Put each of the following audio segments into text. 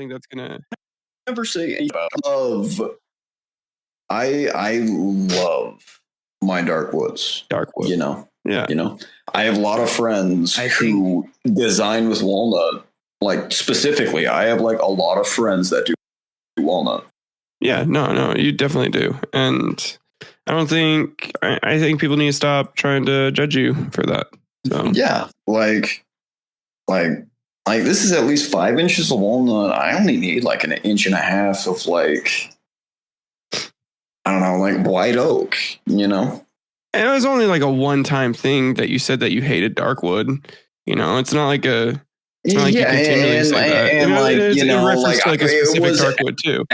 think that's gonna never say anything of. I love my dark woods. Dark wood. Yeah. I have a lot of friends who design with walnut. Like specifically, I have like a lot of friends that do walnut. Yeah, no, you definitely do. And I think people need to stop trying to judge you for that. So yeah, like this is at least 5 inches of walnut. I only need like an inch and a half of like, I don't know, like white oak, And it was only like a one-time thing that you said that you hated dark wood. It's not like you continually say that. And reference to like a specific dark wood too.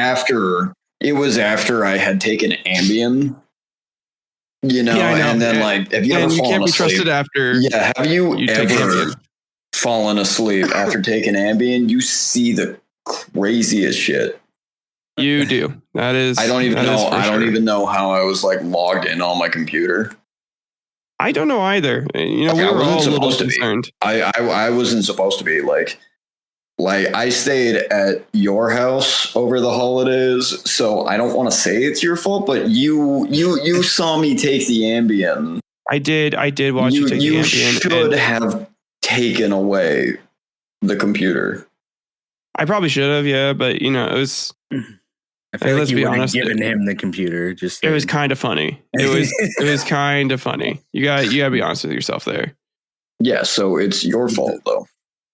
It was after I had taken Ambien, and then like, have you ever fallen asleep? You can't be trusted after. Yeah, have you ever fallen asleep after taking Ambien? You see the craziest shit. You do. That is. I don't even know how I was like logged in on my computer. I don't know either. We were all a little concerned. I wasn't supposed to be like I stayed at your house over the holidays, so I don't want to say it's your fault, but you saw me take the Ambien. I did watch you take the Ambien. You should have taken away the computer. I probably should have, yeah, but it was. I feel like you would have given him the computer. It was kind of funny. It was kind of funny. You got to be honest with yourself there. Yeah, so it's your fault though.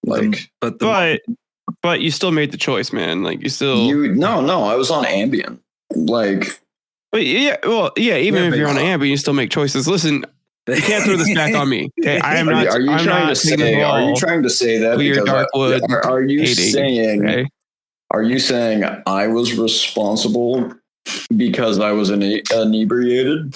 Like, but you still made the choice, man. Like no, I was on Ambien. Like, but yeah, even if you're on Ambien, you still make choices. Listen, you can't throw this back on me. Okay, I am not. Are you trying to say that? Weird dark wood. Are you saying? Okay? Are you saying I was responsible because I was inebriated?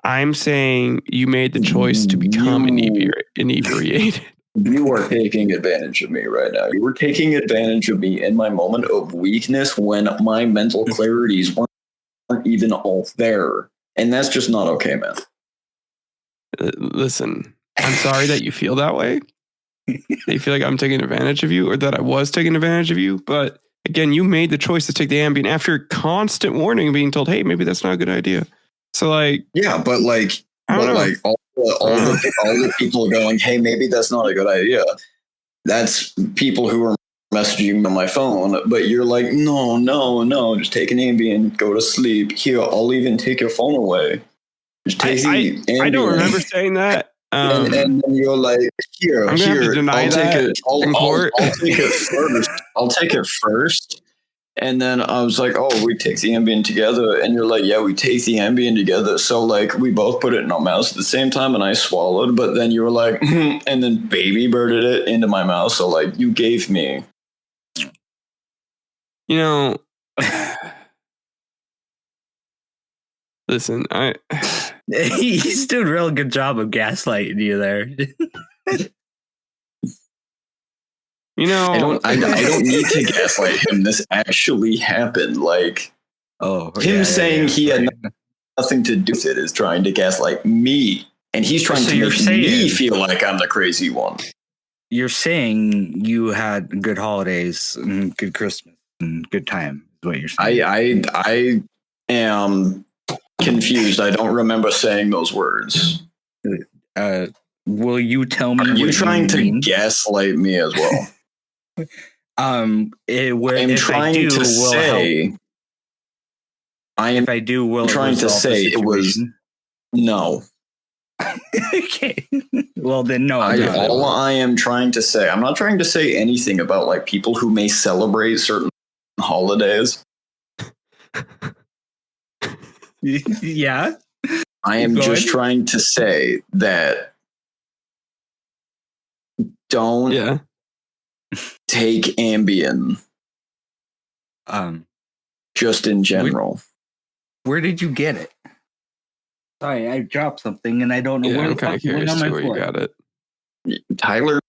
I'm saying you made the choice to become inebriated. You are taking advantage of me right now. You were taking advantage of me in my moment of weakness when my mental clarities weren't even all there. And that's just not okay, man. Listen, I'm sorry that you feel that way. That you feel like I'm taking advantage of you or that I was taking advantage of you. But again, you made the choice to take the Ambien after constant warning, being told, hey, maybe that's not a good idea. So like, yeah, but like all the people going, hey, maybe that's not a good idea. That's people who are messaging me on my phone, but you're like, no, just take an Ambien, go to sleep. Here, I'll even take your phone away. Just take the Ambien. I don't remember saying that. And then you're like, here, I'll take it first. I'll take it first. And then I was like, oh, we take the Ambien together. And you're like, yeah, we take the Ambien together. So like we both put it in our mouths at the same time and I swallowed. But then you were like, and then baby birded it into my mouth. So like you gave me. Listen, he's doing a real good job of gaslighting you there. I don't need to gaslight him. This actually happened. Like, saying he had nothing to do with it is trying to gaslight me, and he's trying to make me feel like I'm the crazy one. You're saying you had good holidays and good Christmas and good time. Is what you're saying? I am confused. I don't remember saying those words. Will you tell me? Are you trying to gaslight me as well? I'm trying to say it was no. Okay. Well, then no. All I am trying to say, I'm not trying to say anything about like people who may celebrate certain holidays. Yeah. I am just trying to say that don't take Ambien. Just in general. Where did you get it? Sorry, I dropped something and I don't know where. I'm kind of curious to where you got it. Tyler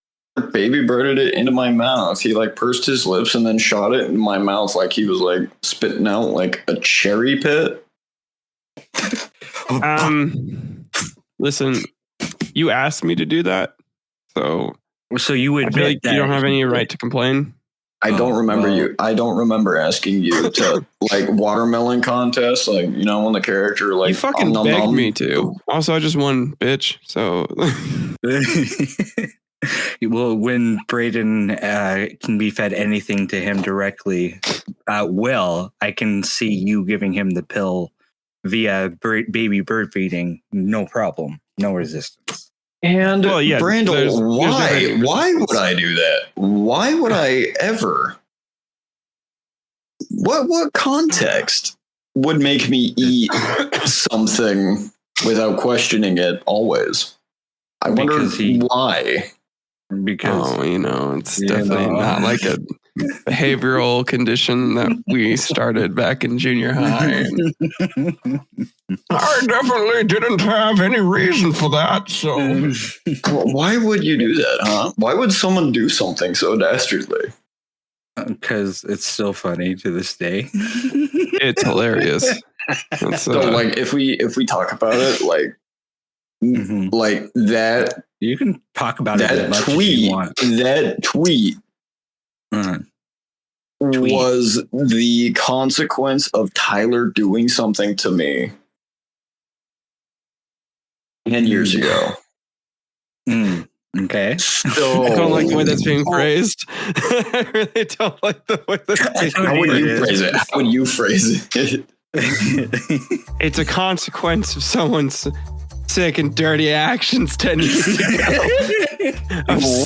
baby birded it into my mouth. He like pursed his lips and then shot it in my mouth like he was like spitting out like a cherry pit. Listen, you asked me to do that, so you admit like that you don't have any right to complain. I don't remember you. I don't remember asking you to like watermelon contest, like when the character like you fucking begged me to. Also, I just won, bitch. So well, when Braden can be fed anything to him directly, I can see you giving him the pill via baby bird feeding. No problem, no resistance. And Brandel, why would I do that? Why would I ever? What context would make me eat something without questioning it always? I wonder why. Because it's definitely not like a behavioral condition that we started back in junior high. I definitely didn't have any reason for that. So why would you do that, huh? Why would someone do something so dastardly? Because it's still funny to this day. It's hilarious. So like if we talk about it, like like that, you can talk about it as much tweet, as you want. That tweet was the consequence of Tyler doing something to me 10 years ago. Okay. So I don't like the way that's being phrased. I really don't like the way that's being How would you phrase it? How would you phrase it? It's a consequence of someone's sick and dirty actions 10 years ago.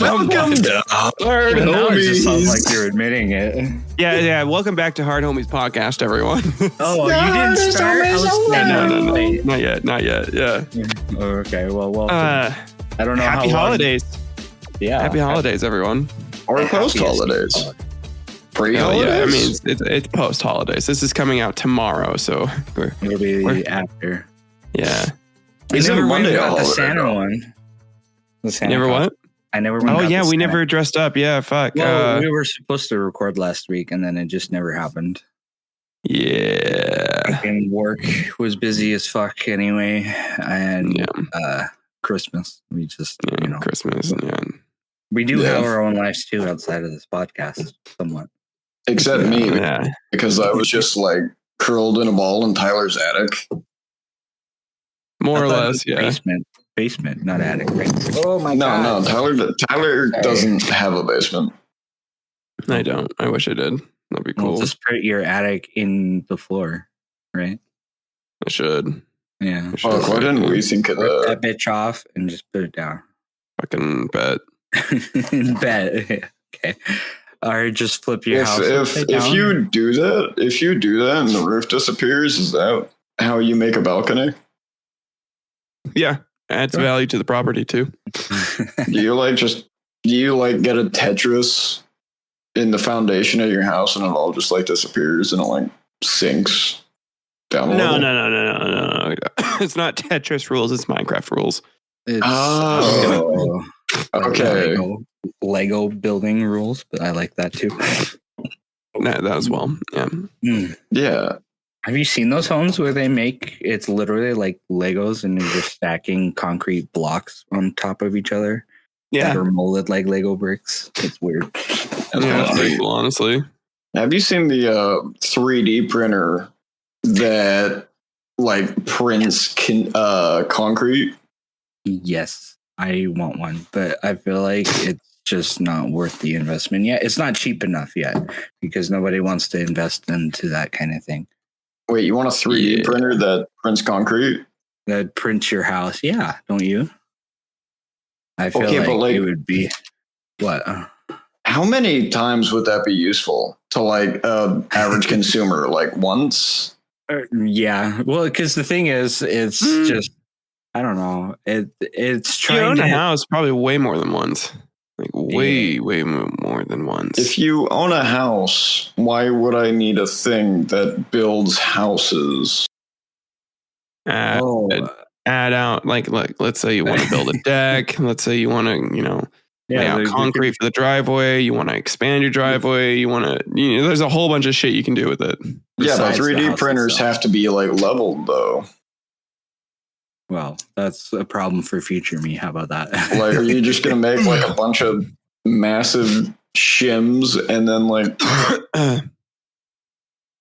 Welcome to Hard Now it just sounds Homies. like you're admitting it. Yeah. Welcome back to Hard Homies podcast, everyone. Oh, you didn't start? No. Not yet. Yeah. Oh, okay. Well. I don't know. Happy holidays. Yeah. Happy holidays, everyone. Or post holidays. Pre-holidays? Yeah, I mean, it's post holidays. This is coming out tomorrow, so it'll be after. Yeah. I never went and got the Santa one. The Santa never what? I never went. Oh yeah, we never dressed up. Yeah, fuck. Well, we were supposed to record last week, and then it just never happened. Yeah. And work was busy as fuck anyway, and Christmas. We just Christmas. Yeah. We do have our own lives too outside of this podcast, somewhat. Except me, because I was just like curled in a ball in Tyler's attic. More or less, yeah. Basement, not attic. Right? Oh my god! No, Tyler doesn't have a basement. I don't. I wish I did. That'd be cool. Just put your attic in the floor, right? I should. Yeah. Why didn't we think of that? That bitch off and just put it down. Fucking bet. Bet. Okay. Or just flip your house. If you do that, and the roof disappears, is that how you make a balcony? Yeah, adds value to the property too. Do you get a Tetris in the foundation of your house and it all just like disappears and it like sinks down a little? No. It's not Tetris rules, it's Minecraft rules. It's okay. Lego building rules, but I like that too. That as well. Yeah. Yeah. Have you seen those homes where it's literally like Legos and they're just stacking concrete blocks on top of each other? Yeah. That are molded like Lego bricks. It's weird. That's pretty cool, honestly. Have you seen the 3D printer that like prints concrete? Yes, I want one, but I feel like it's just not worth the investment yet. It's not cheap enough yet because nobody wants to invest into that kind of thing. Wait, you want a 3D printer that prints concrete? That prints your house? Yeah, don't you? I feel like it would be what? How many times would that be useful to like average consumer? Like once? Yeah. Well, because the thing is, it's just I don't know. It's trying to own a house probably way more than once. Like way more than once. If you own a house, why would I need a thing that builds houses? Add out like let's say you want to build a deck. Let's say you want to lay out concrete for the driveway. You want to expand your driveway. You want to there's a whole bunch of shit you can do with it. Yeah, but 3D printers have to be like leveled though. Well, that's a problem for future me. How about that? Like, are you just going to make like a bunch of massive shims and then like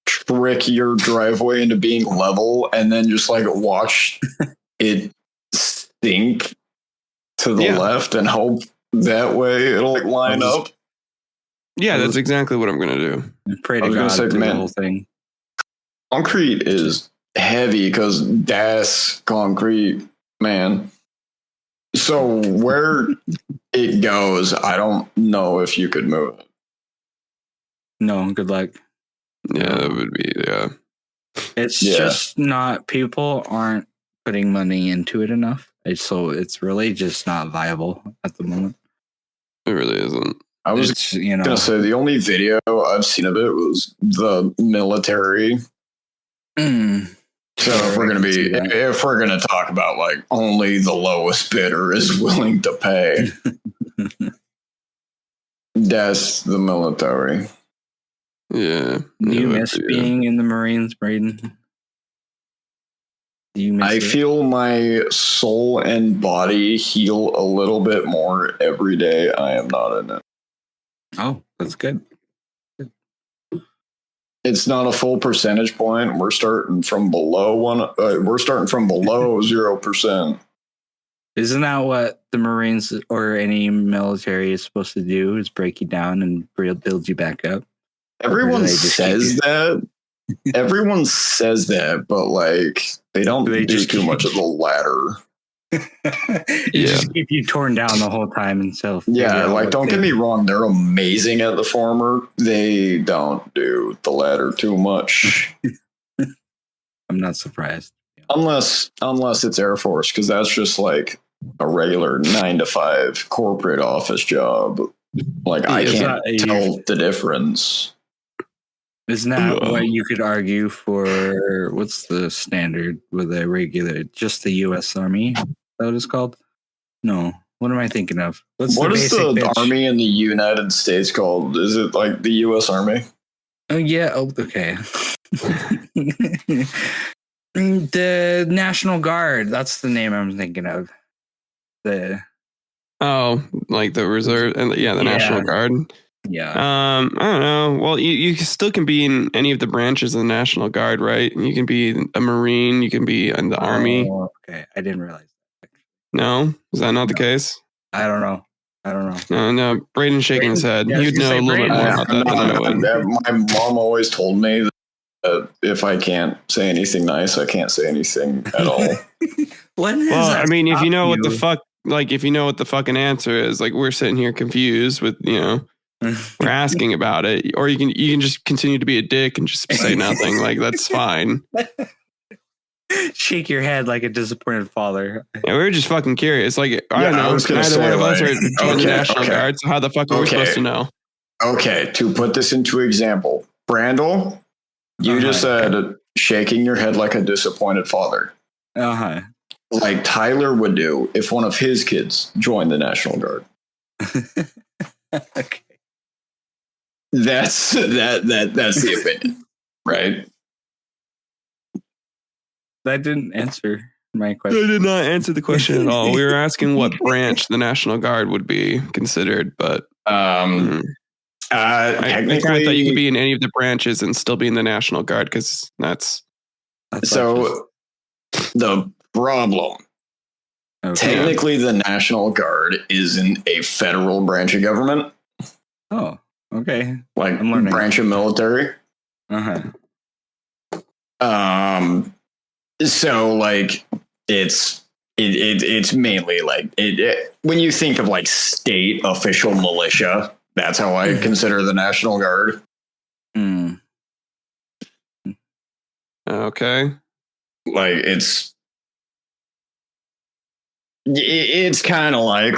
trick your driveway into being level and then just like watch it sink to the left and hope that way it'll like line up. Yeah, that's exactly what I'm gonna do. Pray to God to the whole thing. Concrete is heavy because that's concrete, man. So where it goes, I don't know if you could move it. No, good luck. Yeah, that would be, It's just not, people aren't putting money into it enough. So it's really just not viable at the moment. It really isn't. I was gonna say the only video I've seen of it was the military. So if we're gonna talk about like only the lowest bidder is willing to pay, that's the military. Yeah. Do you miss being in the Marines, Braden? Do you miss it? Feel my soul and body heal a little bit more every day I am not in it. Oh, that's good. It's not a full percentage point. We're starting from below 0%. Isn't that what the Marines or any military is supposed to do? Is break you down and build you back up? Everyone says that. Everyone says that, but like they don't do too much of the latter. Just keep you torn down the whole time and self. Yeah, like don't get me wrong, they're amazing at the former. They don't do the latter too much. I'm not surprised. Unless it's Air Force, because that's just like a regular 9-to-5 corporate office job. Like I can't tell the difference. Isn't that what you could argue for? What's the standard with a regular, just the U.S. Army? Is that what it's called? No. What am I thinking of? What is the Army in the United States called? Is it like the U.S. Army? Oh, yeah. Oh, okay. The National Guard. That's the name I'm thinking of. Like the reserve and the National Guard. Yeah. I don't know. Well, you still can be in any of the branches of the National Guard, right? You can be a Marine. You can be in the Army. Okay, I didn't realize that. No, is that not the case? I don't know. No. Braden's shaking his head. You'd know a little bit more about that than I would. My mom always told me that if I can't say anything nice, I can't say anything at all. I mean, if you know what the fuck, like if you know what the fucking answer is, like we're sitting here confused with, we're asking about it, or you can just continue to be a dick and just say nothing. Like that's fine. Shake your head like a disappointed father. Yeah, we were just fucking curious. Like I don't know. Neither one of us are joining the National Guard, so how the fuck are we supposed to know? Okay, to put this into example, Brandel, you just said shaking your head like a disappointed father. Like Tyler would do if one of his kids joined the National Guard. Okay. That's the opinion, right? That didn't answer my question. I did not answer the question at all. We were asking what branch the National Guard would be considered, but technically, I thought you could be in any of the branches and still be in the National Guard because that's so. The problem. Technically, the National Guard isn't a federal branch of government. Oh, okay. Like branch of military. So like it's mainly like when you think of like state official militia, that's how I consider the National Guard. Okay. Like it's kind of like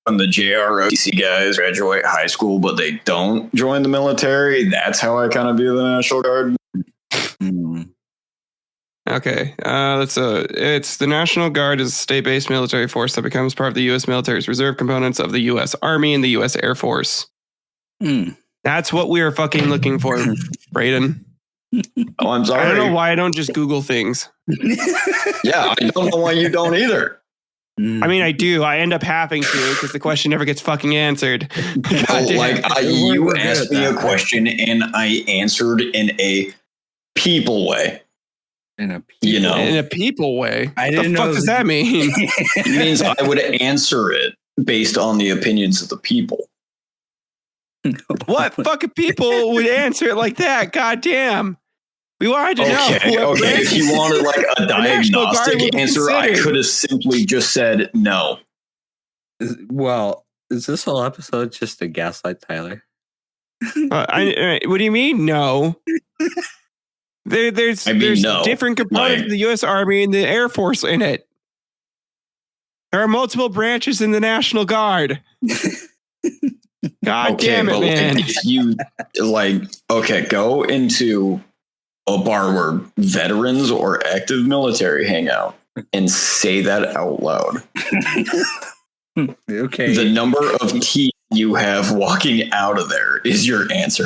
when the JROTC guys graduate high school, but they don't join the military. That's how I kind of view the National Guard. Okay. It's the National Guard is a state-based military force that becomes part of the U.S. military's reserve components of the U.S. Army and the U.S. Air Force. That's what we are fucking looking for, Braden. Oh, I'm sorry. I don't know why I don't just Google things. Yeah, I don't know why you don't either. I mean, I do. I end up having to because the question never gets fucking answered. Well, you asked me a question and I answered in a people way. In a people way. I What didn't the know. fuck does that mean? It means I would answer it based on the opinions of the people. What fucking people would answer it like that? God damn. We wanted to know. Okay. If you wanted like a diagnostic answer, I could have simply just said no. Well, is this whole episode just a gaslight Tyler? What do you mean no? There's different components of the U.S. Army and the Air Force in it. There are multiple branches in the National Guard. God damn it, man. If you go into a bar where veterans or active military hang out and say that out loud. Okay. The number of teeth you have walking out of there is your answer.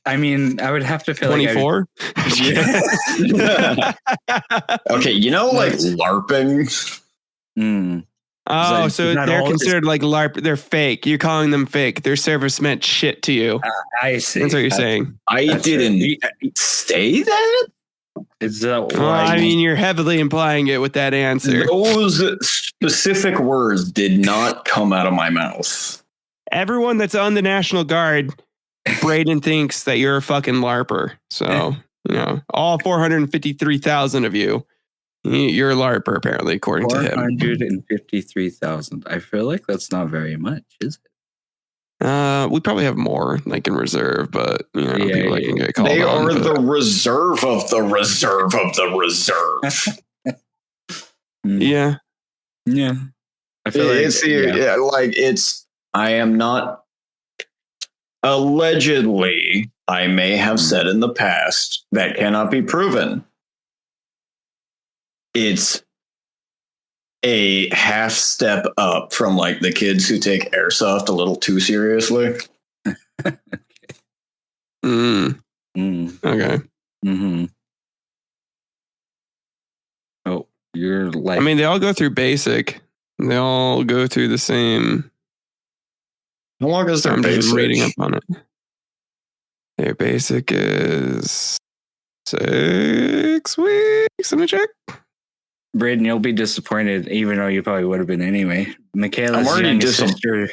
I mean, I would have to feel 24? Okay, LARPing. Oh, so they're considered like LARP. They're fake. You're calling them fake. Their service meant shit to you. I see. That's what you're saying. I didn't say that. Is that well, I mean, you're heavily implying it with that answer. Those specific words did not come out of my mouth. Everyone that's on the National Guard, Braden thinks that you're a fucking LARPer. So, all 453,000 of you. You're a LARPer, apparently, according to him. 453,000. I feel like that's not very much, is it? We probably have more, like in reserve, but people can get called. They are the reserve of the reserve of the reserve. Yeah. I feel I am not. Allegedly, I may have said in the past that cannot be proven. It's a half step up from like the kids who take airsoft a little too seriously. Okay. Mm-hmm. Oh, you're like. I mean, they all go through basic. They all go through the same. How long is their I'm basic? just reading up on it. Their basic is 6 weeks. Let me check. Braden, you'll be disappointed, even though you probably would have been anyway. Michaela's I'm already sister.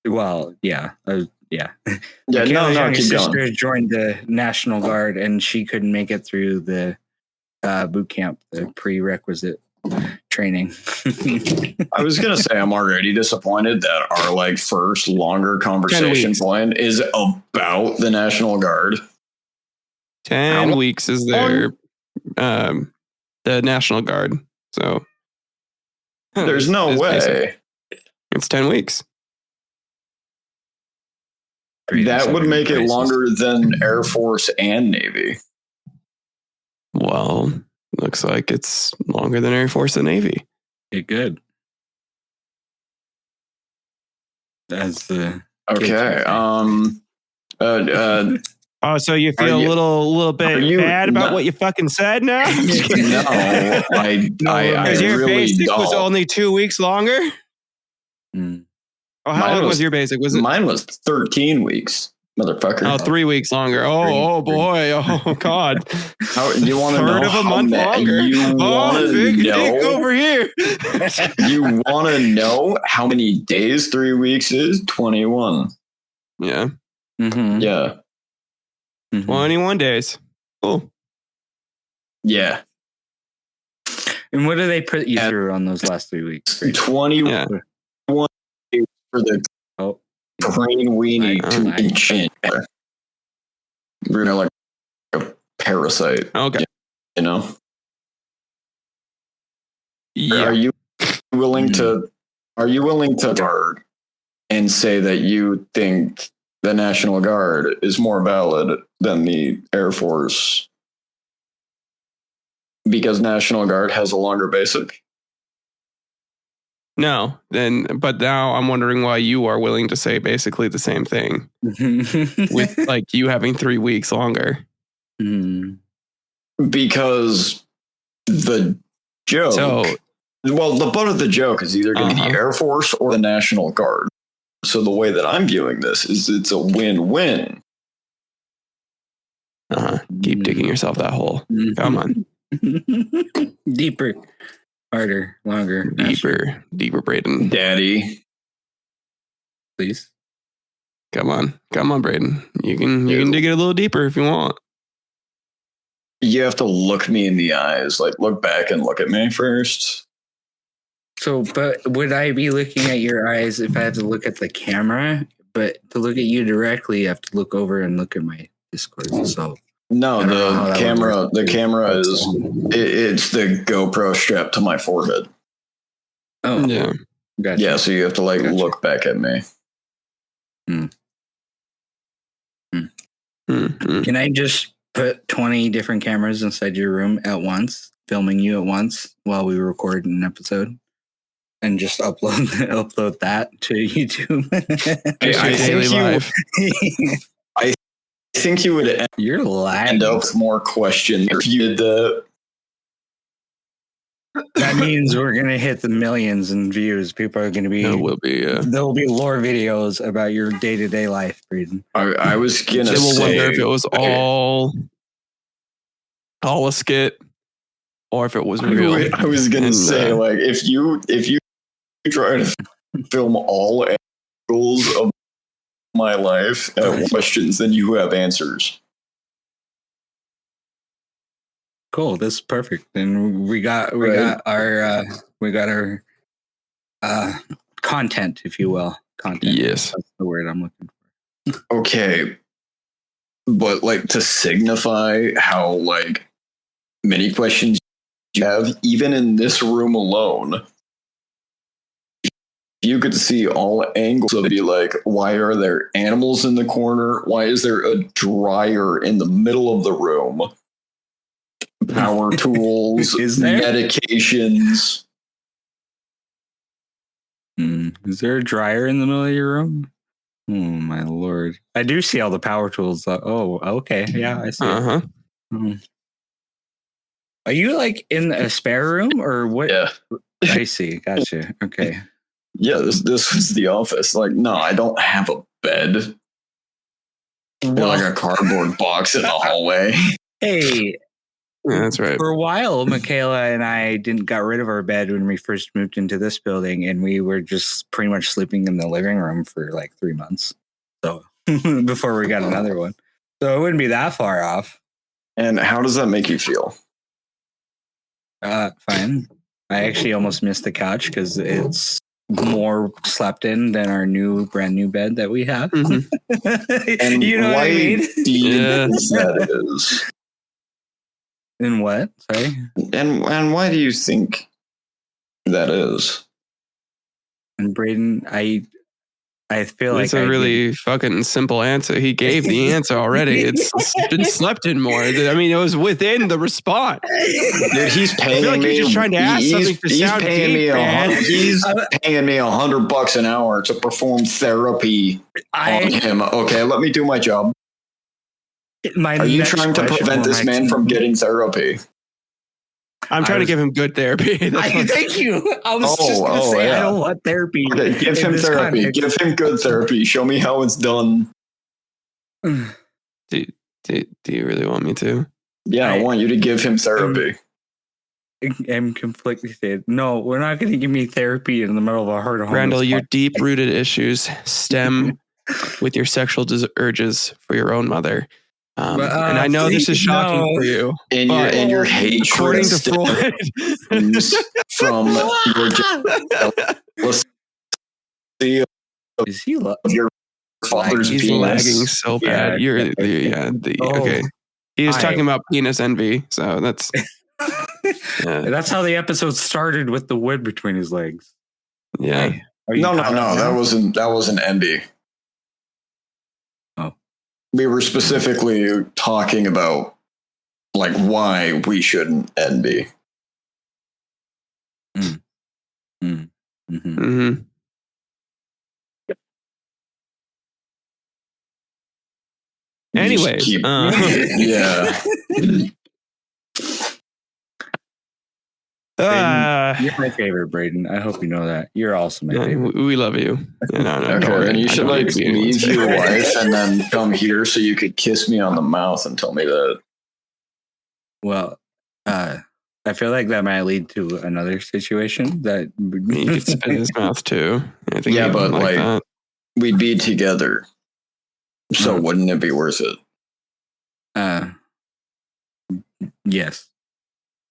Well, yeah. Michaela's youngest sister joined the National Guard, and she couldn't make it through the boot camp, the prerequisite training. I was gonna say I'm already disappointed that our first longer conversation point is about the National Guard. 10 weeks is their the National Guard. So there's no way. Basic. It's 10 weeks. That would make it longer than Air Force and Navy. Well, looks like it's longer than Air Force and Navy. It good. That's the okay. Oh, so you feel a little bit bad about what you fucking said now? No, I your really basic don't. was only 2 weeks longer. Oh, how long was your basic? Was it? Mine was 13 weeks, motherfucker. Oh, 3 weeks longer. Oh boy. Oh God. You want to know? Third of a month longer. You want to know over here? You want to know how many days 3 weeks is? 21. Yeah. Mm-hmm. Yeah. 21 days. Cool. Yeah. And what do they put you through on those last 3 weeks? 21 days for the brain weenie to enchant. We're gonna like a parasite. Okay. You know? Yeah. Are you willing to guard and say that you think the National Guard is more valid than the Air Force because National Guard has a longer basic? No, but now I'm wondering why you are willing to say basically the same thing with you having 3 weeks longer. Because the joke, the butt of the joke is either going to be the Air Force or the National Guard. So the way that I'm viewing this is it's a win-win. Keep digging yourself that hole. Come on. Deeper, harder, longer, deeper, Braden. Daddy, please. Come on, Braden. You can dig it a little deeper if you want. You have to look me in the eyes, like look back and look at me first. So, but would I be looking at your eyes if I have to look at the camera? But to look at you directly, you have to look over and look at my Discord. So no, the camera is it's the GoPro strapped to my forehead. Oh yeah, gotcha. Yeah. So you have to look back at me. Can I just put 20 different cameras inside your room at once, filming you at once while we record an episode? And just upload that to YouTube. I think you would end up with more questions if you did that. That means we're gonna hit the millions in views. People are gonna be. There will be lore videos about your day-to-day life, Braden. I was gonna say. They will wonder if it was all a skit, or if it was real. I was gonna say, like, if you try to film all angles of my life and questions, then you have answers. Cool, this is perfect. And we got our content, if you will. Content. Yes, that's the word I'm looking for. Okay, but like to signify how like many questions you have, even in this room alone. You could see all angles of it, be like, why are there animals in the corner? Why is there a dryer in the middle of the room? Power tools, medications. Is there a dryer in the middle of your room? Oh my lord! I do see all the power tools. Oh, okay, yeah, I see. Are you like in a spare room or what? Yeah, I see. Gotcha. Okay. Yeah, this was the office. Like, no, I don't have a bed. Like a cardboard box in the hallway. Hey, yeah, that's right. For a while, Michaela and I got rid of our bed when we first moved into this building, and we were just pretty much sleeping in the living room for like 3 months. So before we got another one, so it wouldn't be that far off. And how does that make you feel? Fine. I actually almost missed the couch because it's more slept in than our brand new bed that we have. And you know what I mean? That is. In what? Sorry. And why do you think that is? And Braden, I feel it's like a really fucking simple answer. He gave the answer already. It's been slept in more. I mean, it was within the response. Dude, he's paying me. You're just trying to ask something to sound deep, man. He's paying me $100 an hour to perform therapy on him. Okay, let me do my job. Are you trying to prevent this man from getting therapy? I'm trying to give him good therapy. Thank you. I was just going to say, I don't want therapy. Okay, give him therapy. Context. Give him good therapy. Show me how it's done. Do you really want me to? Yeah, I want you to give him therapy. I'm conflicted. No, we're not going to give me therapy in the middle of a heart of Randall, your deep-rooted issues stem with your sexual urges for your own mother. And I know this is shocking for you. And your hatred according to Freud from your jealousy is he your father's He's penis. lagging so bad. Okay. He was talking about penis envy, so that's that's how the episode started, with the wood between his legs. Yeah. Hey, no, that wasn't envy. We were specifically talking about like why we shouldn't envy. Anyways, yeah. You're my favorite, Braden. I hope you know that. You're also my favorite. We love you. Yeah, no, okay, then you should like leave your wife and then come here so you could kiss me on the mouth and tell me that. Well, I feel like that might lead to another situation that he could spit in his mouth too. I think yeah, but like that. We'd be together, so wouldn't it be worth it? Yes.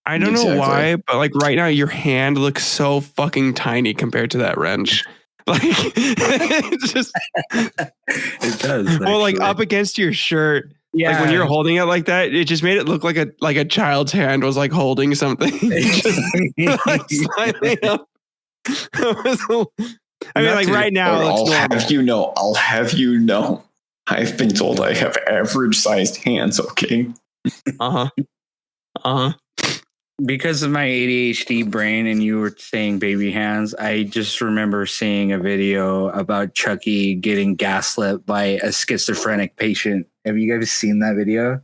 I don't know why, but like right now, your hand looks so fucking tiny compared to that wrench. Like it just it does. Well, like up against your shirt. Yeah. Like when you're holding it like that, it just made it look like a child's hand was like holding something. Just, like slightly up. I mean, like right now, it looks normal. I'll have you know. I've been told I have average sized hands. Okay. Because of my ADHD brain and you were saying baby hands, I just remember seeing a video about Chucky getting gaslit by a schizophrenic patient. Have you guys seen that video?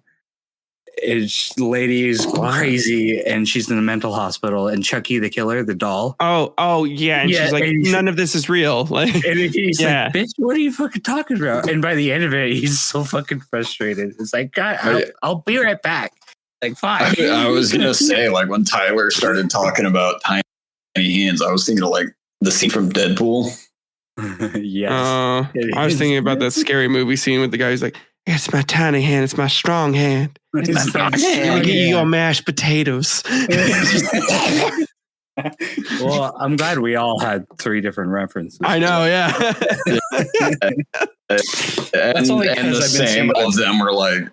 The lady is crazy and she's in a mental hospital, and Chucky the killer, the doll. Oh yeah. And she's like, none of this is real. Like, and he's like, bitch, what are you fucking talking about? And by the end of it, he's so fucking frustrated. It's like, God, I'll be right back. Like, fine. I was gonna say, like, when Tyler started talking about tiny hands, I was thinking of like the scene from Deadpool. Yes. I was thinking about that scary movie scene with the guy who's like, it's my tiny hand, it's my strong hand. It's my strong hand. Look at you on mashed potatoes. Well, I'm glad we all had 3 different references. I know, yeah. That's only and the same of them were like,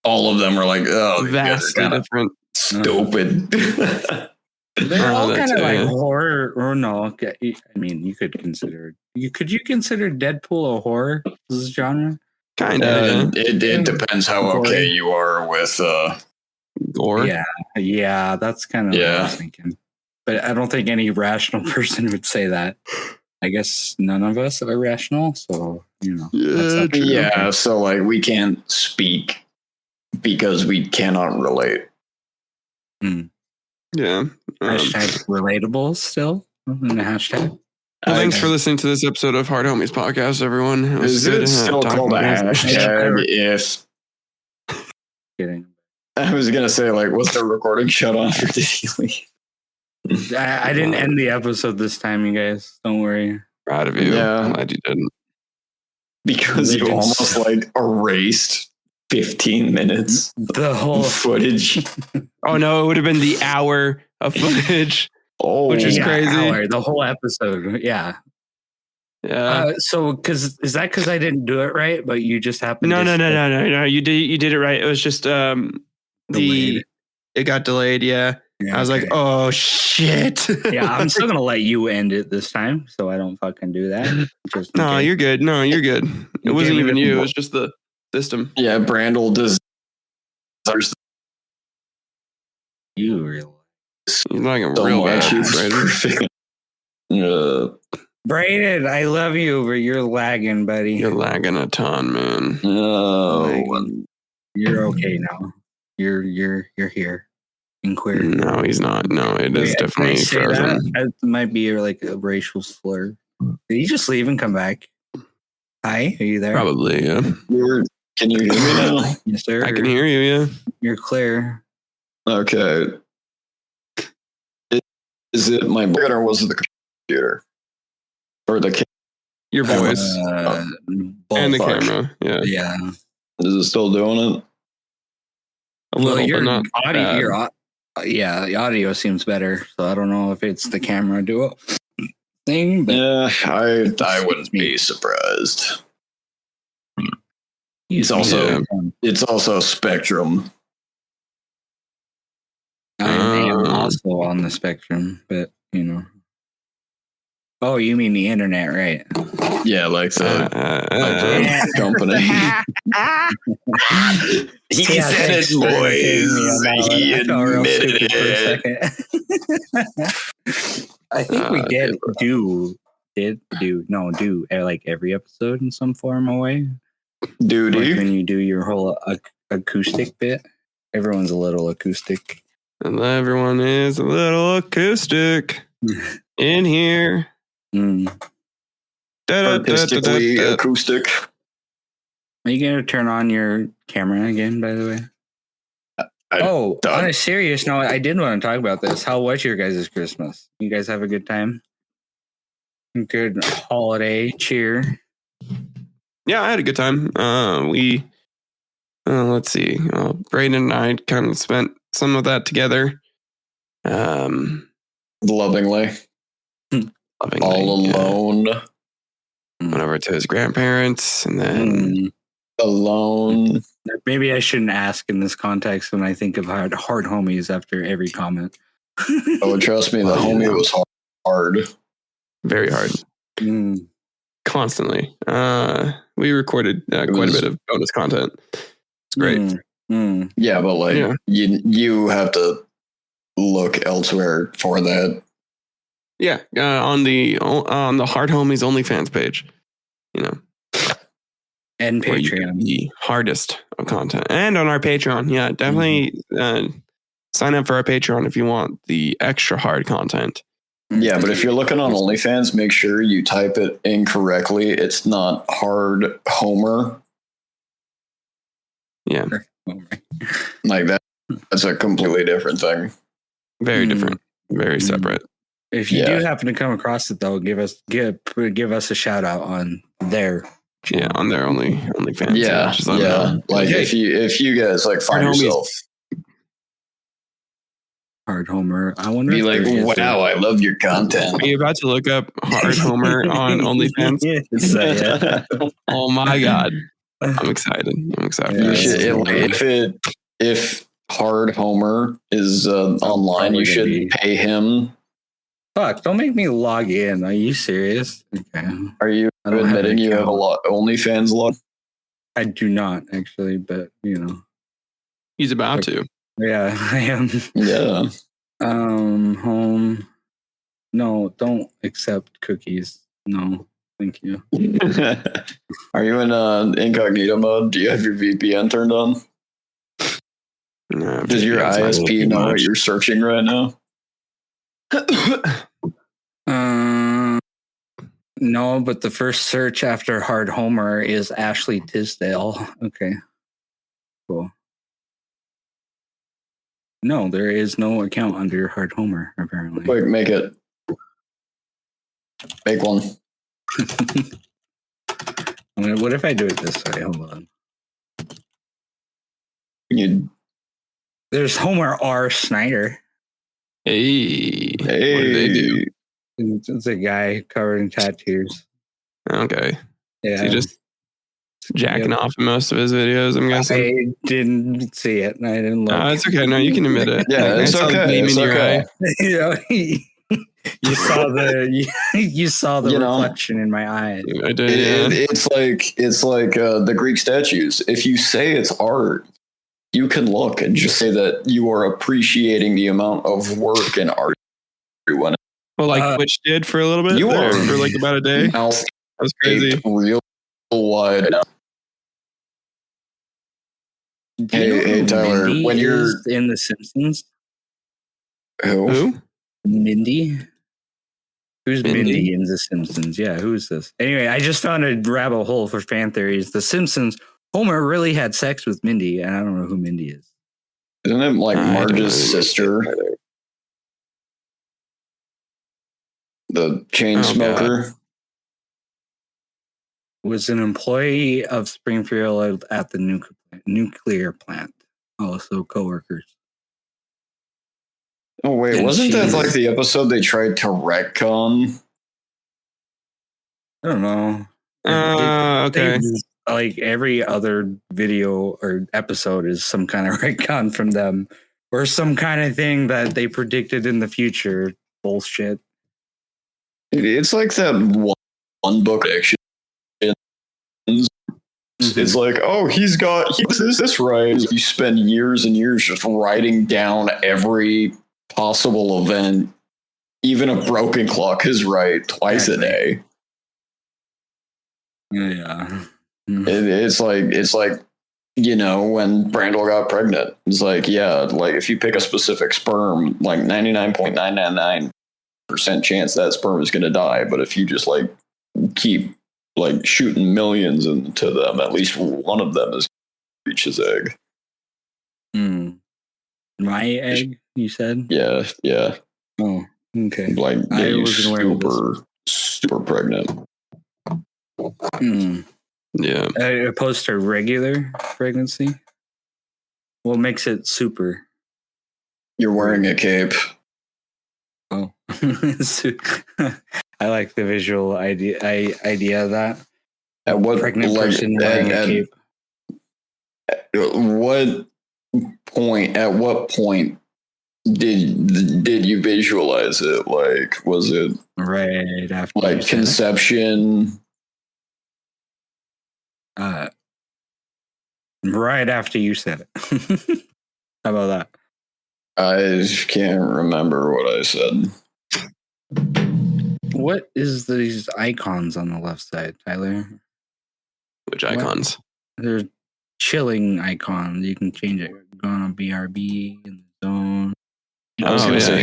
all of them are like, oh, vastly different. Stupid. They're all kind of like horror, or no? I mean, you could consider. Could you consider Deadpool a horror genre? Kind of. It depends how okay you are with gore. Yeah, that's kind of what I was thinking. But I don't think any rational person would say that. I guess none of us are rational, so you know. Yeah, so like we can't speak because we cannot relate. Yeah. Hashtag relatable still in the hashtag. Well, thanks for listening to this episode of Hard Homies Podcast, everyone. It was good. Still called a hashtag if... Kidding. I was going to say, like, was the recording shut off or did he leave? I didn't end the episode this time, you guys. Don't worry. Proud of you. Yeah. I'm glad you didn't. Because you almost, like, erased 15 minutes the whole footage. Oh no, it would have been the hour of footage. Which is crazy. The whole episode. Yeah. So is that because I didn't do it right, but you just happened No. You did it right. It was just it got delayed, yeah. I was like, oh shit. Yeah, I'm still gonna let you end it this time, so I don't fucking do that. No, you're good. No, you're good. It wasn't even you, it was just the system. Yeah, Brandel does. You realize you're like a real bad, Brayden, I love you, but you're lagging, buddy. You're lagging a ton, man. You're okay now. You're here in queer. No, he's not. No, it is definitely frozen. That might be like a racial slur. Did you just leave and come back? Hi, are you there? Probably, yeah. Can you hear me now? Yes, sir. I can hear you, yeah. You're clear. Okay. Is it my board or was it the computer? Or the your voice and the camera? Yeah. Is it still doing it? A little, but not audio. The audio seems better. So I don't know if it's the camera duo thing. But yeah, I wouldn't be surprised. It's also Spectrum. I am also on the Spectrum, but you know. Oh, you mean the internet, right? Yeah, like the company. He said it, boys. He admitted it. I think we do like every episode in some form or way. Like when you do your whole acoustic bit, everyone's a little acoustic. And everyone is a little acoustic in here. Artistically acoustic. Are you going to turn on your camera again, by the way? On a serious note, I did want to talk about this. How was your guys' Christmas? You guys have a good time? Good holiday cheer? Yeah, I had a good time. Let's see. Braden and I kind of spent some of that together. Lovingly. All alone. Yeah. Went over to his grandparents and then alone. Maybe I shouldn't ask in this context when I think of hard homies after every comment. Oh, trust me, the homie was hard. Very hard. Constantly. We recorded quite a bit of bonus content. It's great. Yeah, but you have to look elsewhere for that. Yeah, on the Hard Homies OnlyFans page, and Patreon, the hardest of content, and on our Patreon. Yeah, definitely sign up for our Patreon if you want the extra hard content. Yeah, but if you're looking on OnlyFans, make sure you type it incorrectly. It's not Hard Homer. Yeah, like that. That's a completely different thing. Very different. Very separate. If you do happen to come across it, though, give us a shout out on their channel. Yeah, on their OnlyFans. Yeah. Like if you guys find yourself Hard Homer, I wonder. Be like, wow, I love your content. Are you about to look up Hard Homer on OnlyFans? Oh my god, I'm excited. You should, if Hard Homer is online, you should pay him. Fuck, don't make me log in. Are you serious? Okay. Are you admitting you have a lot OnlyFans log? I do not actually, but he's about to. Yeah, I am. Yeah. Home. No, don't accept cookies. No, thank you. Are you in incognito mode? Do you have your VPN turned on? No, does your ISP know what you're searching right now? No, but the first search after Hard Homer is Ashley Tisdale. Okay, cool. No, there is no account under Hard Homer, apparently. Quick, make it. Make one. What if I do it this way? Hold on. There's Homer R. Snyder. Hey. What do they do? It's a guy covered in tattoos. Okay. Yeah. Is he just jacking off in most of his videos, I'm guessing? I didn't see it. I didn't look. No, it's okay. No, you can admit it. Yeah, it's okay. It's okay. You saw the reflection in my eyes. I did. It's like the Greek statues. If you say it's art, you can look and just say that you are appreciating the amount of work and art everyone. Well, like Twitch did for a little bit. For like about a day. That was crazy. Real wide. Hey Tyler, Mindy when you're in The Simpsons, who? Mindy. Who's Mindy in The Simpsons? Yeah, who is this? Anyway, I just found a rabbit hole for fan theories. The Simpsons, Homer really had sex with Mindy, and I don't know who Mindy is. Isn't it like Marge's sister? The chain smoker? Was an employee of Springfield at the nuclear plant. Also coworkers. Oh wait, wasn't that like the episode they tried to retcon? I don't know. Okay. Like every other video or episode is some kind of retcon from them, or some kind of thing that they predicted in the future. Bullshit. It's like that one book prediction. It's like, oh, he's this right. You spend years and years just writing down every possible event. Even a broken clock is right twice a day. Yeah. It's like when Brandel got pregnant, it's like, yeah, like if you pick a specific sperm, like 99.999% chance that sperm is going to die. But if you just like keep like shooting millions into them, at least one of them is reach his egg. My egg, you said? Yeah. Oh, okay. Like I getting wasn't aware of this. super pregnant. Yeah. Opposed to regular pregnancy? What makes it super? You're wearing a cape. Oh, I like the visual idea of that. At what Pregnant person wearing a cape? At what point did you visualize it? Like, was it right after like conception? Right after you said it. How about that? I can't remember what I said. What is these icons on the left side, Tyler? Which icons? They're chilling icons. You can change it. Go on BRB in the zone. I was gonna say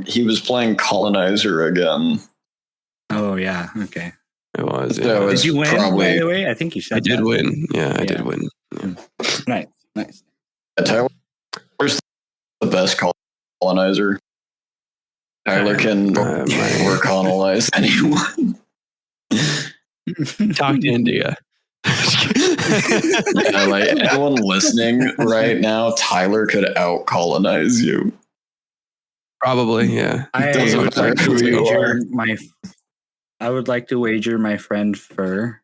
he was playing Colonizer again. Oh yeah, okay. It was. Yeah. So did you win? By the way, I think you said I did win. Yeah, I did win. Yeah. Nice. Tyler's the best Colonizer. Tyler can colonize anyone. Talk to India. Yeah, like anyone listening right now, Tyler could out colonize you. Probably, yeah. I would like to wager my friend Fur.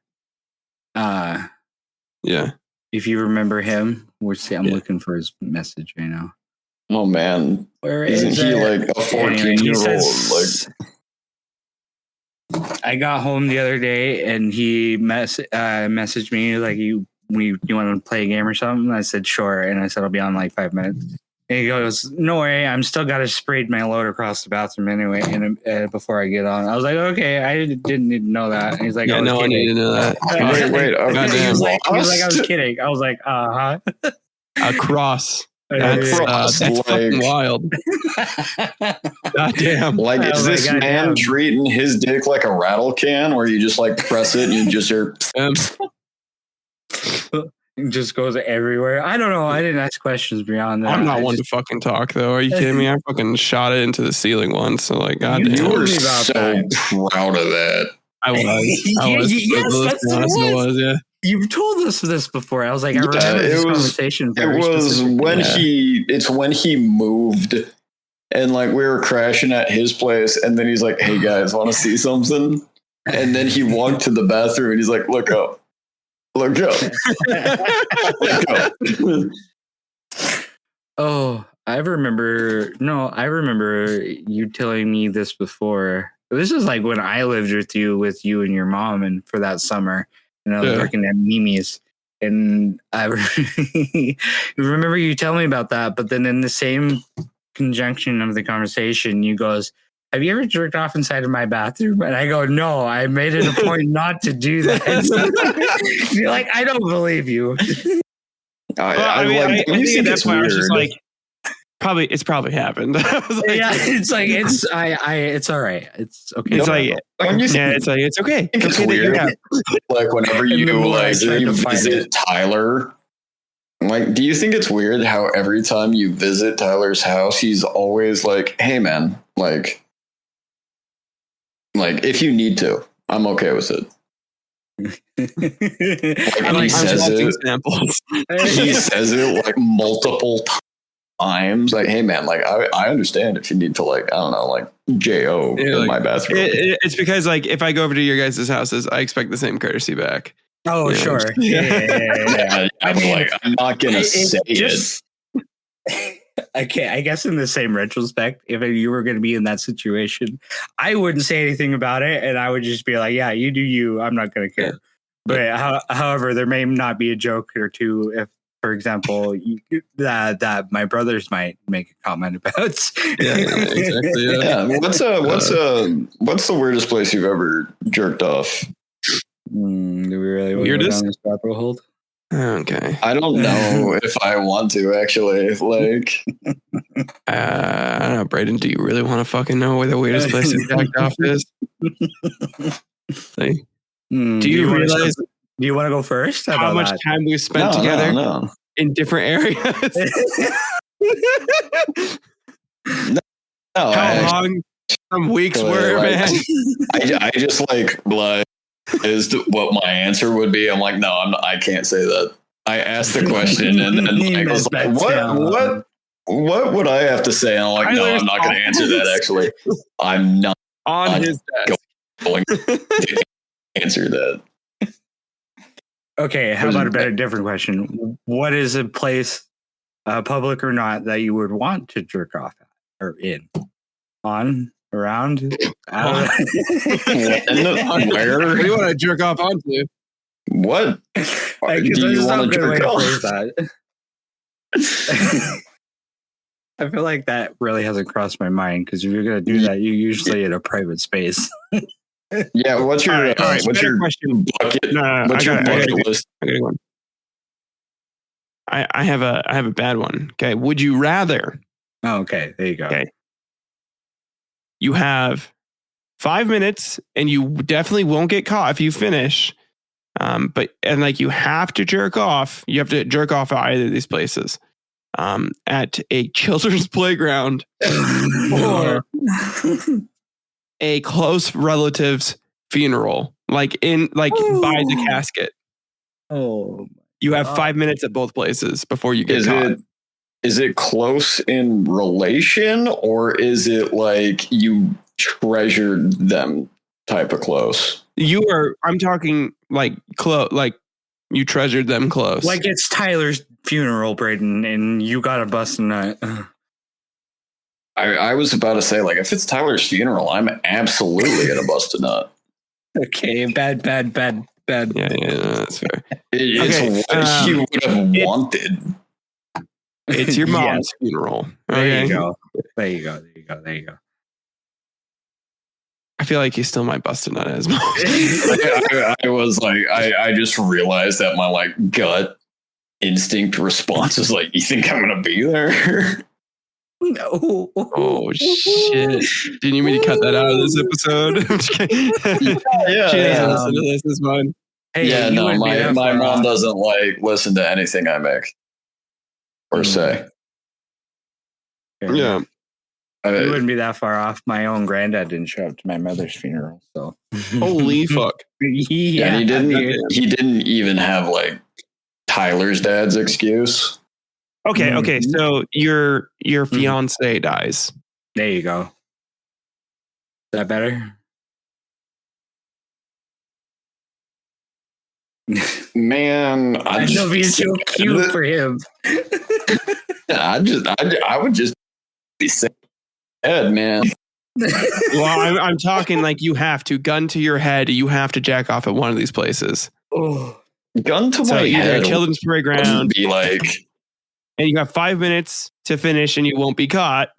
Yeah. If you remember him, I'm looking for his message right now. Oh man, where isn't he like a 14-year-old? I got home the other day and he messaged me like, you want to play a game or something? I said sure, and I said I'll be on like 5 minutes. And he goes, no way, I'm still got to spray my load across the bathroom anyway, and before I get on. I was like, okay, I didn't need to know that. And he's like, I need to know that. Wait, he was like, I was kidding. I was like, Across. That's fucking wild. Goddamn. Like, is this man treating his dick like a rattle can where you just like press it and you just hear it just goes everywhere? I don't know. I didn't ask questions beyond that. I'm not one to fucking talk though. Are you kidding me? I fucking shot it into the ceiling once. So like, goddamn. You were so proud of that. I was. Yes, yeah. You've told us this before. I was like, I remember this conversation. It's when he moved and like we were crashing at his place and then he's like, hey guys, want to see something? And then he walked to the bathroom and he's like, look up. Look up. Oh, I remember you telling me this before. This is like when I lived with you and your mom and for that summer. And I was working at Mimi's, and I remember you telling me about that. But then in the same conjunction of the conversation, you goes, have you ever jerked off inside of my bathroom? And I go, no, I made it a point not to do that. You're like, I don't believe you. I think that's why I was just like, it's probably happened. I was like, yeah, it's like it's all right. It's okay. It's like it's okay. It's weird. Like whenever you visit Tyler, like, do you think it's weird how every time you visit Tyler's house, he's always like, "Hey, man, like if you need to, I'm okay with it." He says it like multiple times, like, hey man, like I understand if you need to, like, I don't know, like JO in my bathroom. It's because like if I go over to your guys' houses, I expect the same courtesy back. Oh, sure. Yeah. I'm not gonna say it. Okay, I guess in the same retrospect, if you were going to be in that situation, I wouldn't say anything about it, and I would just be like, yeah, you do you. I'm not going to care. But however, there may not be a joke or two if, for example, that my brothers might make a comment about. Exactly. Yeah. What's the weirdest place you've ever jerked off? Do we really want to go down this rabbit hole? Okay. I don't know if I want to actually. Like, I don't know, Brayden. Do you really want to fucking know where the weirdest place to jack off is? Like, do you realize? Do you want to go first? How much time we spent together in different areas? How long some weeks were, like, man? I just like is what my answer would be. I'm like, no, I can't say that. I asked the question and like, I was like, what would I have to say? And I'm like, no, I'm not going to answer that. Actually, I'm not on his desk going to answer that. Okay, how about a different question? What is a place, public or not, that you would want to jerk off at or in, on, around? Where? What do you want to jerk off onto? What? Do you want to jerk off? That. I feel like that really hasn't crossed my mind because if you're going to do that, you usually in a private space. Yeah, what's your what's your question? Bucket? No, what's your bucket list? I got one. I have a bad one. Okay, would you rather? Oh, okay, there you go. Okay, you have 5 minutes, and you definitely won't get caught if you finish. But you have to jerk off. You have to jerk off at either of these places. At a children's playground or a close relative's funeral, by the casket. Oh, you have 5 minutes at both places before you get caught. Is it close in relation, or is it like you treasured them type of close? I'm talking like close, like you treasured them close. Like it's Tyler's funeral, Brayden, and you got to bust a nut. I was about to say, like, if it's Tyler's funeral, I'm absolutely gonna bust a nut. Okay, bad. Yeah, that's fair. It's what you would have wanted. It's your mom's funeral. Okay? There you go. I feel like he still might bust a nut as mom. I was like, I just realized that my like gut instinct response is like, you think I'm gonna be there? No. Oh shit! Didn't you mean to cut that out of this episode? I'm just kidding. Yeah. She doesn't listen to this. Is fine. Hey, yeah, no, my mom doesn't like listen to anything I make or say. Yeah. You wouldn't be that far off. My own granddad didn't show up to my mother's funeral, so holy fuck. Yeah, he didn't even have like Tyler's dad's excuse. Okay, so your fiance dies. There you go. Is that better? Man, I know he's so cute for him. I would just be sad, man. Well, I'm talking like you have to gun to your head. You have to jack off at one of these places. Oh, gun to my head. Children's playground. Be like, and you got 5 minutes to finish, and you won't be caught.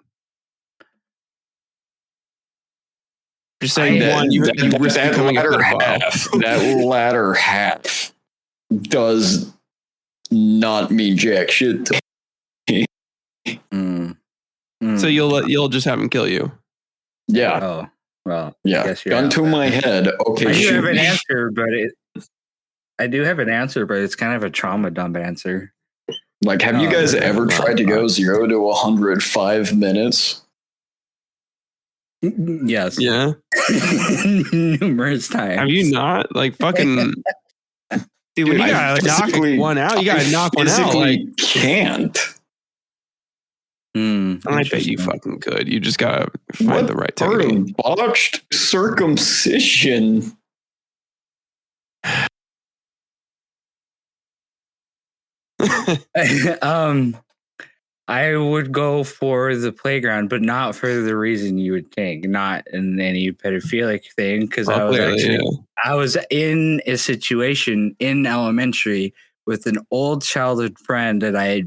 Just saying, you risk becoming a pedophile. That latter half does not mean jack shit to me. So you'll just have him kill you. Yeah. Oh well. Yeah. Gun to my head. Okay. I do have an answer, but it's kind of a trauma dump answer. Like, have you guys ever tried to go 0 to 100 5 minutes? Yes. Yeah. Numerous times. Have you not? Like fucking. Dude, when you gotta knock one out, you gotta knock one out. Like, can't. I bet you fucking could. You just gotta find the right technique. Botched circumcision. I would go for the playground, but not for the reason you would think, not in any pedophilic thing, because I was in a situation in elementary with an old childhood friend that I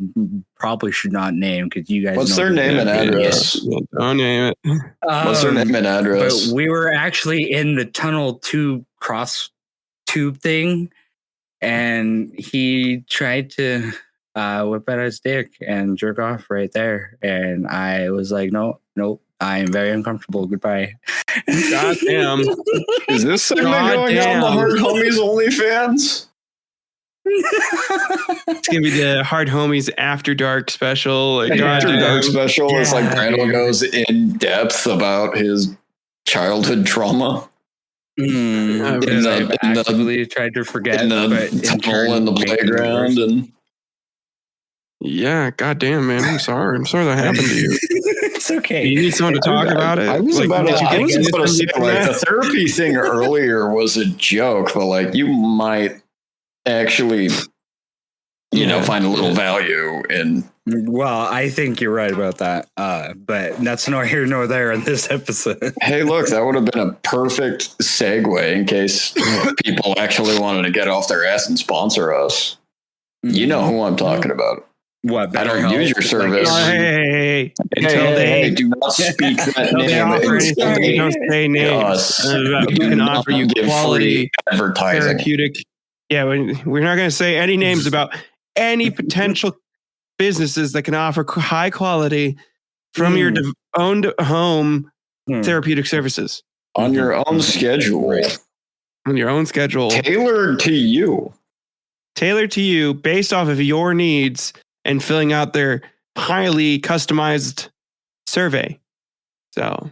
probably should not name because you guys. What's their name and address? Don't name it. What's their name and address? But we were actually in the tunnel tube cross tube thing. and he tried to whip out his dick and jerk off right there. And I was like, nope, I am very uncomfortable. Goodbye. God damn. Is this segment going on the Hard Homies OnlyFans? It's gonna be the Hard Homies After Dark special. Like, After Dark special is like Randall goes in depth about his childhood trauma. I've actively tried to forget, in the playground, and yeah, goddamn, man, I'm sorry that happened to you. It's okay. You need someone to talk about it. I was like, about to say, like, that? the therapy thing earlier was a joke, but like you might actually, find a little value in. Well, I think you're right about that, but that's nor here nor there in this episode. Hey, look, that would have been a perfect segue in case people actually wanted to get off their ass and sponsor us. You know who I'm talking about. What? I don't use your service. Hey, do not speak that name. Don't say names. Who can offer you quality advertising? Therapeutic. Yeah, we're not going to say any names about any potential businesses that can offer high quality from your owned home therapeutic services on your own schedule. On your own schedule, tailored to you, based off of your needs, and filling out their highly customized survey. So,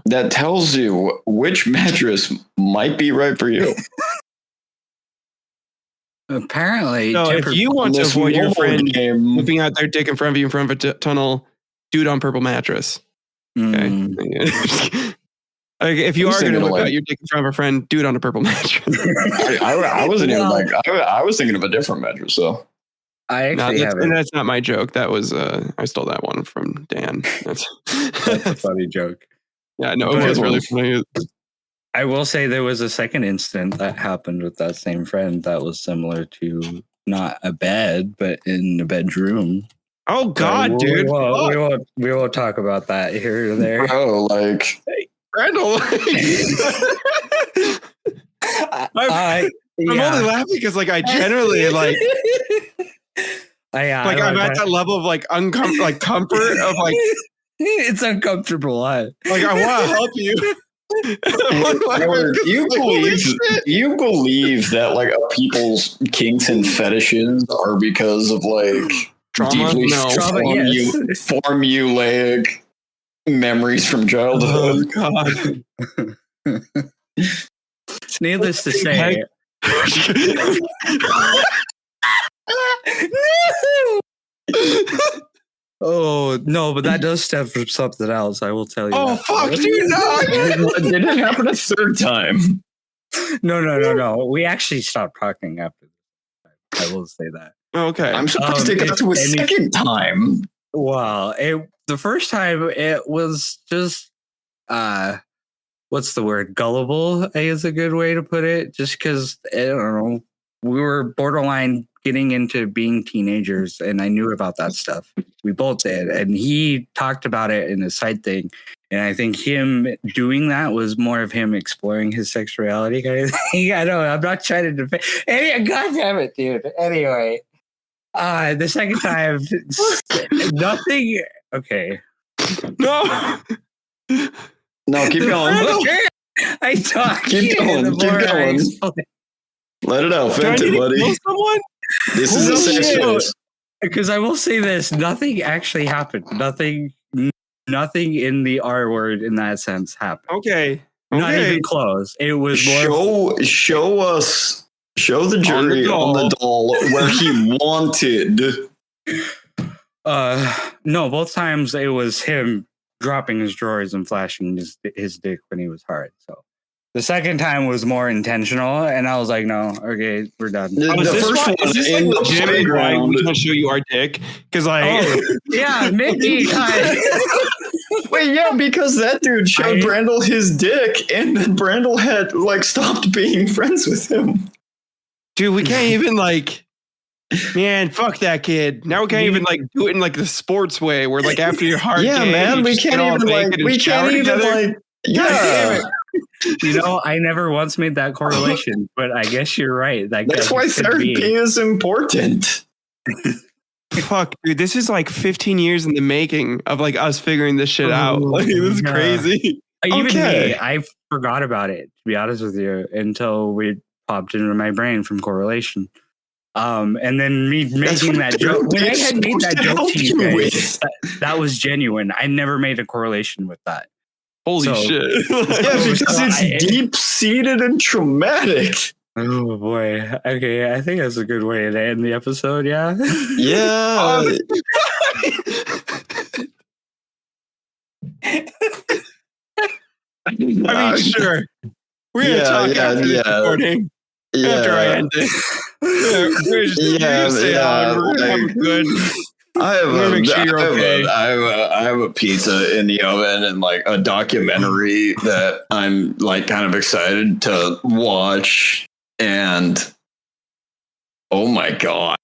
that tells you which mattress might be right for you. Apparently, so if you want to avoid your friend whipping out their dick in front of you in front of a tunnel, do it on purple mattress. Okay. Like, if you are going to whip out your dick in front of a friend, do it on a purple mattress. I wasn't even I was thinking of a different mattress though. That's not my joke. That was I stole that one from Dan. That's a funny joke. Yeah, no, it was really funny. I will say there was a second incident that happened with that same friend that was similar to not a bed, but in a bedroom. Oh God, dude! We won't talk about that here or there. Oh, like Randall. I'm only laughing because, like, I generally like. I'm at that level of like comfort of like. It's uncomfortable. Like, I want to help you. You believe that like people's kinks and fetishes are because of like deeply formulaic memories from childhood? Oh God! It's needless to say. Oh no, but that does stem from something else. I will tell you. Oh fuck, dude! No, did it happen a third time? No. We actually stopped talking after. I will say that. Okay, I'm supposed to go to a second time. Well, the first time it was just what's the word? Gullible is a good way to put it. Just because I don't know, we were borderline getting into being teenagers, and I knew about that stuff. We both did, and he talked about it in a side thing. And I think him doing that was more of him exploring his sexuality kind of thing. I know I'm not trying to defend. God damn it, dude. Anyway, the second time, nothing. Okay. No, keep going. I talk. Keep going. Let it out, vent it, buddy. This is a safe space. Because I will say this: nothing actually happened. Nothing in the R word in that sense happened. Okay. Not even close. It was more. Show the jury on the doll where he wanted. No, both times it was him dropping his drawers and flashing his dick when he was hard. So the second time was more intentional, and I was like, "No, okay, we're done." Is this in the playground? We can show you our dick because, yeah, maybe. Wait, yeah, because that dude showed Brandel his dick, and then Brandel had stopped being friends with him. Dude, we can't even man, fuck that kid. Now we can't even do it in the sports way, where after your hard game, man, we can't even yeah. I never once made that correlation, but I guess you're right. That's why therapy is important. Fuck, dude, this is like 15 years in the making of like us figuring this shit out. Like, this is crazy. Even me, I forgot about it, to be honest with you, until we popped into my brain from correlation. And then me making that joke. When I had made that joke to you guys, that was genuine. I never made a correlation with that. Holy shit. Yeah, because it's deep-seated and traumatic. Oh boy. Okay, I think that's a good way to end the episode, yeah? Yeah. I mean, sure. We're going to talk after this recording. Yeah. After I end it. We're going to have a good... I have a pizza in the oven and like a documentary that I'm like kind of excited to watch. And oh my God.